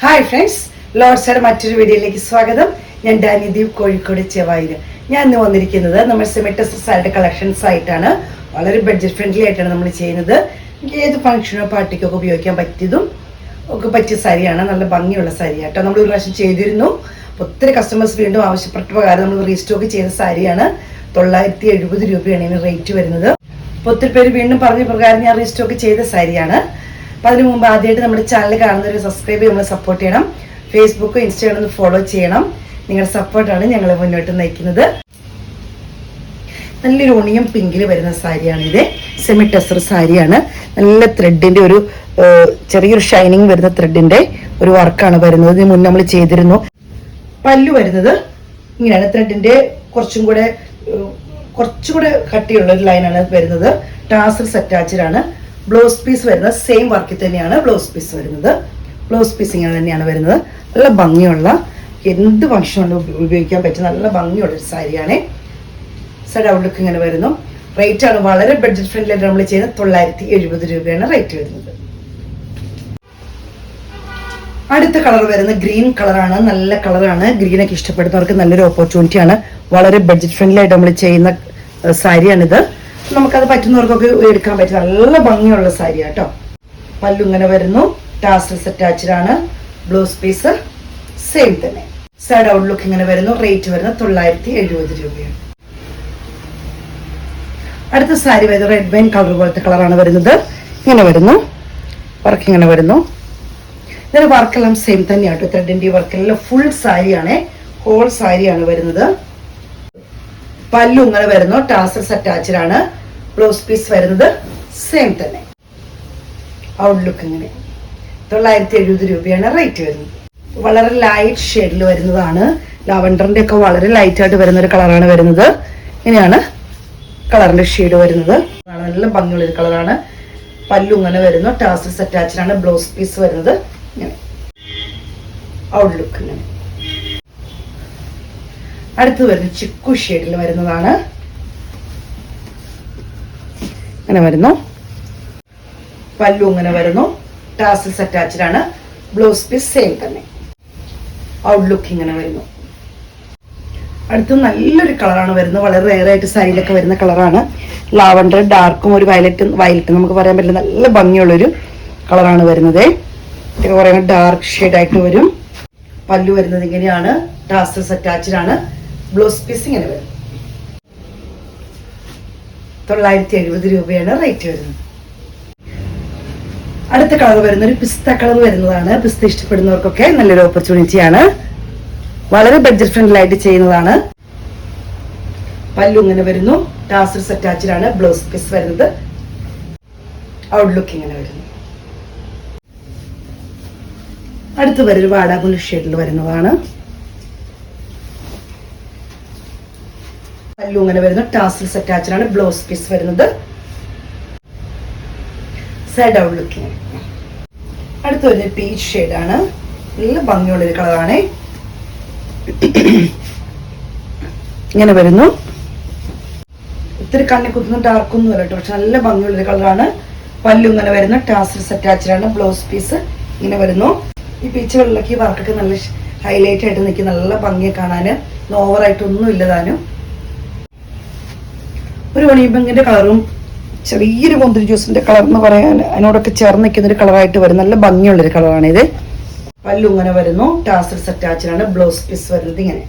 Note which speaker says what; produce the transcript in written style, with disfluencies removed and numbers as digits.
Speaker 1: Hi friends, ലോഡ്സയുടെ മറ്റൊരു വീഡിയോയിലേക്ക് സ്വാഗതം. ഞാൻ ഡാനിദീപ്, കോഴിക്കോട് ചെവായിൽ. ഞാൻ ഇന്ന് വന്നിരിക്കുന്നത് നമ്മൾ സെമിറ്റസായിട്ട് കളക്ഷൻസ് ആയിട്ടാണ്. വളരെ ബഡ്ജറ്റ് ഫ്രണ്ട്ലി ആയിട്ടാണ് നമ്മൾ ചെയ്യുന്നത്. ഏത് ഫംഗ്ഷനോ പാർട്ടിക്കോ ഒക്കെ ഉപയോഗിക്കാൻ പറ്റിയതും ഒക്കെ പറ്റിയ സാരിയാണ്. നല്ല ഭംഗിയുള്ള സാരി കേട്ടോ. നമ്മൾ ഒരു പ്രാവശ്യം ചെയ്തിരുന്നു. ഒത്തിരി കസ്റ്റമേഴ്സ് വീണ്ടും ആവശ്യപ്പെട്ട പ്രകാരം നമ്മൾ റീസ്റ്റോക്ക് ചെയ്ത സാരിയാണ്. 970 രൂപയാണ് ഇതിന് റേറ്റ് വരുന്നത്. അപ്പോൾ ഒത്തിരി പേര് വീണ്ടും പറഞ്ഞ പ്രകാരം ഞാൻ റീസ്റ്റോക്ക് ചെയ്ത സാരിയാണ്. അപ്പം അതിന് മുമ്പ് ആദ്യമായിട്ട് നമ്മുടെ ചാനൽ കാണുന്നവർ സബ്സ്ക്രൈബ് ചെയ്ത് നമ്മളെ സപ്പോർട്ട് ചെയ്യണം. ഫേസ്ബുക്ക് ഇൻസ്റ്റാഗ്രാം ഒന്ന് ഫോളോ ചെയ്യണം. നിങ്ങളുടെ സപ്പോർട്ടാണ് ഞങ്ങളെ മുന്നോട്ട് നയിക്കുന്നത്. നല്ലൊരു ഒണിയം പിങ്കിൽ വരുന്ന സാരിയാണ് ഇത്. സെമി ടെസർ സാരിയാണ്. നല്ല ത്രെഡിന്റെ ഒരു ചെറിയൊരു ഷൈനിങ് വരുന്ന ത്രെഡിന്റെ ഒരു വർക്കാണ് വരുന്നത്. ഇതിന് മുന്നേ നമ്മൾ ചെയ്തിരുന്നു. പല്ലു വരുന്നത് ഇങ്ങനെയാണ്. ത്രെഡിന്റെ കുറച്ചുകൂടെ കട്ടിയുള്ള ഒരു ലൈനാണ് വരുന്നത്. ടാസൽസ് അറ്റാച്ച്ഡ് ആണ്. ബ്ലൗസ് പീസ് വരുന്നത് സെയിം വർക്കിൽ തന്നെയാണ് ബ്ലൗസ് പീസ് വരുന്നത്. ബ്ലൗസ് പീസ് ഇങ്ങനെ തന്നെയാണ് വരുന്നത്. നല്ല ഭംഗിയുള്ള, എന്ത് ഫംഗ്ഷനും ഉപയോഗിക്കാൻ പറ്റും നല്ല ഭംഗിയുള്ള ഒരു സാരിയാണ്. സൈഡ് ഔട്ട്ലുക്ക് ഇങ്ങനെ വരുന്നു. റേറ്റ് ആണ് വളരെ ബഡ്ജറ്റ് ഫ്രണ്ട്ലി ആയിട്ട് നമ്മൾ ചെയ്യുന്നത്. 970 രൂപയാണ് റേറ്റ് വരുന്നത്. അടുത്ത കളർ വരുന്നത് ഗ്രീൻ കളറാണ്. നല്ല കളറാണ്. ഗ്രീനൊക്കെ ഇഷ്ടപ്പെടുന്നവർക്ക് നല്ലൊരു ഓപ്പർച്യൂണിറ്റി ആണ്. വളരെ ബഡ്ജറ്റ് ഫ്രണ്ട്ലി ആയിട്ട് നമ്മൾ ചെയ്യുന്ന സാരിയാണിത്. നമുക്കത് പറ്റുന്നവർക്കൊക്കെ എടുക്കാൻ പറ്റും. നല്ല ഭംഗിയുള്ള സാരി കേട്ടോ. പല്ലു ഇങ്ങനെ വരുന്നു. ടാസൽസ് അറ്റാച്ച്ഡ് ആണ്. ബ്ലൗസ് പീസ് സെയിം തന്നെ. സൈഡ് ഔട്ട്ലുക്ക് ഇങ്ങനെ വരുന്നു. റേറ്റ് വരുന്നത് 970 രൂപയാണ്. അടുത്ത സാരി വരുന്നത് റെഡ് വൈൻ കളർ പോലത്തെ കളറാണ് വരുന്നത്. ഇങ്ങനെ വരുന്നു. വർക്ക് ഇങ്ങനെ വരുന്നു. ഇതിന്റെ വർക്കെല്ലാം സെയിം തന്നെയാണ്. ത്രെഡിന്റെ വർക്കെല്ലാം ഫുൾ സാരിയാണ്. ഹോൾ സാരിയാണ് വരുന്നത്. പല്ലു ഇങ്ങനെ വരുന്നു. ടാസൽസ് അറ്റാച്ച്ഡ് ആണ്. ബ്ലൗസ് പീസ് വരുന്നത് സെയിം തന്നെ. ഔട്ട്ലുക്ക് ഇങ്ങനെ 970 രൂപയാണ് റേറ്റ് വരുന്നത്. വളരെ ലൈറ്റ് ഷെയ്ഡിൽ വരുന്നതാണ്. ലാവൻഡറിന്റെ ഒക്കെ വളരെ ലൈറ്റ് ആയിട്ട് വരുന്ന ഒരു കളറാണ് വരുന്നത്. ഇങ്ങനെയാണ് കളറിന്റെ ഷെയ്ഡ് വരുന്നത്. നല്ല ഭംഗിയുള്ള ഒരു കളറാണ്. പല്ലു ഇങ്ങനെ വരുന്നു. ടാസൽസ് അറ്റാച്ച്ഡ് ആണ്. ബ്ലൗസ് പീസ് വരുന്നത് ഇങ്ങനെ. ഔട്ട്ലുക്ക് ഇങ്ങനെ. അടുത്ത് വരുന്നത് ചിക്കു ഷെയ്ഡിൽ വരുന്നതാണ്. ഇങ്ങനെ വരുന്നു. പല്ലു ഇങ്ങനെ വരുന്നു. ടാസൽസ് അറ്റാച്ച്ഡ് ആണ്. ബ്ലൗസ് പീസ് സെയിം തന്നെ. ഔട്ട്ലുക്ക് ഇങ്ങനെ വരുന്നു. അടുത്ത് നല്ലൊരു കളറാണ് വരുന്നത്. വളരെ റെയർ ആയിട്ട് സാരിയിലൊക്കെ വരുന്ന കളറാണ്. ലാവൻഡർ ഡാർക്കും ഒരു വയലറ്റ് നമുക്ക് പറയാൻ പറ്റില്ല. നല്ല ഭംഗിയുള്ളൊരു കളറാണ് വരുന്നത്. ഇതൊക്കെ പറയുന്നത് ഡാർക്ക് ഷെയ്ഡ് ആയിട്ട് വരും. പല്ലു വരുന്നത് ഇങ്ങനെയാണ്. ടാസൽസ് അറ്റാച്ച്ഡ് ആണ്. ബ്ലൗസ് പീസ് ഇങ്ങനെ വരും. 970 രൂപയാണ് റേറ്റ് വരുന്നത്. അടുത്ത കളർ വരുന്ന ഒരു പിസ്ത കളർ വരുന്നതാണ്. പിസ്ത ഇഷ്ടപ്പെടുന്നവർക്കൊക്കെ നല്ലൊരു ഓപ്പർച്യൂണിറ്റിയാണ്. വളരെ ബഡ്ജറ്റ് ഫ്രണ്ട്ലി ആയിട്ട് ചെയ്യുന്നതാണ്. പല്ലു ഇങ്ങനെ വരുന്നു. ടാസൽസ് അറ്റാച്ച്ഡ് ആണ്. ബ്ലൗസ് പീസ് വരുന്നത്. ഔട്ട്ലുക്ക് ഇങ്ങനെ വരുന്നു. അടുത്ത് വരുന്ന വാടാമുല്ല ഷെയ്ഡിൽ വരുന്നതാണ്. പല്ലു ഇങ്ങനെ വരുന്നു. ടാസൽസ് അറ്റാച്ച്ഡ് ആണ്. ബ്ലൗസ് പീസ് വരുന്നത്. Side outlook. അടുത്ത് വരുന്നത് പീച്ച് ഷെയ്ഡാണ്. നല്ല ഭംഗിയുള്ള ഒരു കളറാണ്. ഇങ്ങനെ വരുന്നു. ഒത്തിരി കണ്ണി കുത്തുന്ന ഡാർക്കൊന്നും അല്ല കേട്ടോ. പക്ഷെ നല്ല ഭംഗിയുള്ളൊരു കളറാണ്. പല്ലു ഇങ്ങനെ വരുന്നു. ടാസൽസ് അറ്റാച്ച്ഡ് ആണ്. ബ്ലൗസ് പീസ് ഇങ്ങനെ വരുന്നു. ഈ പീച്ച് വെള്ളക്ക് ഈ വർക്കൊക്കെ നല്ല ഹൈലൈറ്റ് ആയിട്ട് നിൽക്കും. നല്ല ഭംഗിയെ കാണാന്. ഓവറായിട്ടൊന്നും ഇല്ലതാനും. ഒരു ഒണിയമ്പങ്ങിന്റെ കളറും ചെറിയൊരു മുന്തിരി ജ്യൂസിന്റെ കളർ എന്ന് പറയാൻ അതിനോടൊക്കെ ചേർന്ന് നിൽക്കുന്ന ഒരു കളറായിട്ട് വരും. നല്ല ഭംഗിയുള്ളൊരു കളറാണ് ഇത്. പല്ലു ഇങ്ങനെ വരുന്നു. ടാസൽസ് അറ്റാച്ച്ഡ് ആണ്. ബ്ലൗസ് പീസ് വരുന്നത് ഇങ്ങനെ.